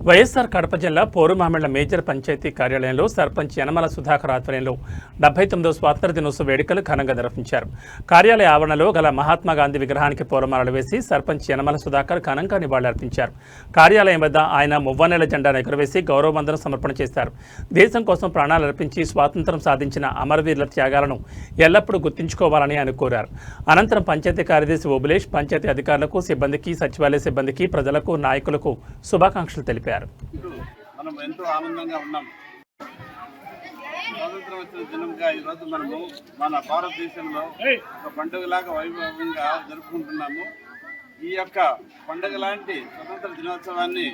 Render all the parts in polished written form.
వైఎస్ఆర్ కడప జిల్లా పోరుమామిళ్ల మేజర్ పంచాయతీ కార్యాలయంలో సర్పంచ్ యనమల సుధాకర్ ఆధ్వర్యంలో 79వ స్వాతంత్ర్య దినోత్సవ వేడుకలు ఘనంగా నిర్వహించారు. కార్యాలయ ఆవరణలో గల మహాత్మా గాంధీ విగ్రహానికి పూలమాలలు వేసి సర్పంచ్ యనమల సుధాకర్ ఘనంగా నివాళులర్పించారు. కార్యాలయం వద్ద ఆయన మువ్వన్నెల జెండాను ఎగురవేసి గౌరవవందనం సమర్పణ చేశారు. దేశం కోసం ప్రాణాలర్పించి స్వాతంత్ర్యం సాధించిన అమరవీరుల త్యాగాలను ఎల్లప్పుడూ గుర్తుంచుకోవాలని ఆయన కోరారు. అనంతరం పంచాయతీ కార్యదర్శి ఓబులేష్ పంచాయతీ అధికారులకు, సిబ్బందికి, సచివాలయ సిబ్బందికి, ప్రజలకు, నాయకులకు శుభాకాంక్షలు తెలిపారు. మనం ఎంతో ఆనందంగా ఉన్నాం. స్వాతంత్రం వచ్చిన దినంగా ఈరోజు మనము మన భారతదేశంలో ఒక పండుగలాగా వైభవంగా జరుపుకుంటున్నాము. ఈ యొక్క పండుగ లాంటి స్వతంత్ర దినోత్సవాన్ని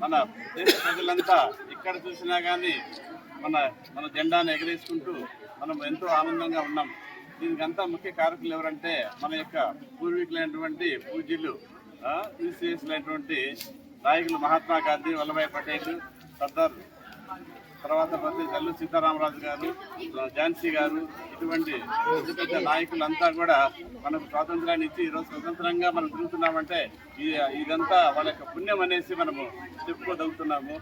మన దేశ ప్రజలంతా ఎక్కడ చూసినా కానీ మన జెండాను ఎగరేసుకుంటూ మనం ఎంతో ఆనందంగా ఉన్నాం. దీనికంతా ముఖ్య కారకులు ఎవరంటే మన యొక్క పూర్వీకులైనటువంటి పూజ్యులు శ్రీశ్రేష్ఠులైనటువంటి నాయకులు మహాత్మా గాంధీ, వల్లభాయ్ పటేల్, సర్దార్, తర్వాత అల్లు సీతారామరాజు గారు, ఝాన్సీ గారు, ఇటువంటి పెద్ద పెద్ద నాయకులంతా కూడా మనకు స్వాతంత్రాన్ని ఇచ్చి ఈరోజు స్వతంత్రంగా మనం తిరుగుతున్నామంటే ఇదంతా వాళ్ళ యొక్క పుణ్యం అనేసి మనము చెప్పుకోగలుగుతున్నాము.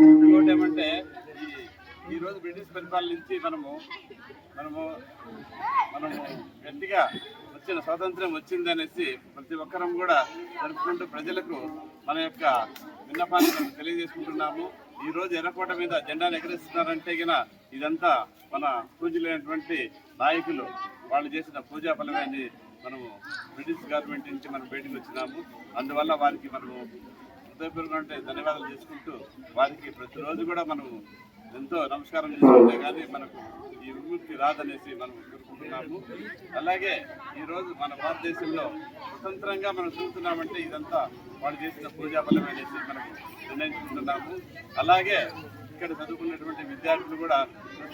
ఇంకోటి ఏమంటే ఈరోజు బ్రిటిష్ పరిపాలన నుంచి మనము గట్టిగా వచ్చిన స్వాతంత్రం వచ్చింది అనేసి ప్రతి ఒక్కరం కూడా జరుపుకుంటూ ప్రజలకు మన యొక్క విన్నపాన్ని మనం తెలియజేసుకుంటున్నాము. ఈ రోజు ఎర్రకోట మీద జెండాను ఎగరేస్తున్నారంటే గిన ఇదంతా మన పూజలైనటువంటి నాయకులు వాళ్ళు చేసిన పూజా ఫలమే అని మనము బ్రిటిష్ గవర్నమెంట్ నుంచి మనం బయటకు వచ్చినాము. అందువల్ల వారికి మనము హృదయపూర్వకంగా ధన్యవాదాలు చేసుకుంటూ వారికి ప్రతిరోజు కూడా మనము ఎంతో నమస్కారం చేసుకుంటే కానీ మనకు ఈ విముక్తి రాదనేసి మనం కోరుకుంటున్నాము. అలాగే ఈరోజు మన భారతదేశంలో స్వతంత్రంగా మనం చూస్తున్నామంటే ఇదంతా వాళ్ళు చేసిన పూజా ఫలం అనేసి మనం నిర్ణయించుకుంటున్నాము. అలాగే ఇక్కడ చదువుకున్నటువంటి విద్యార్థులు కూడా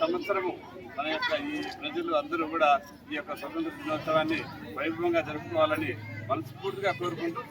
సంవత్సరము మన యొక్క ఈ ప్రజలు అందరూ కూడా ఈ యొక్క స్వతంత్ర దినోత్సవాన్ని వైభవంగా జరుపుకోవాలని మనస్ఫూర్తిగా కోరుకుంటూ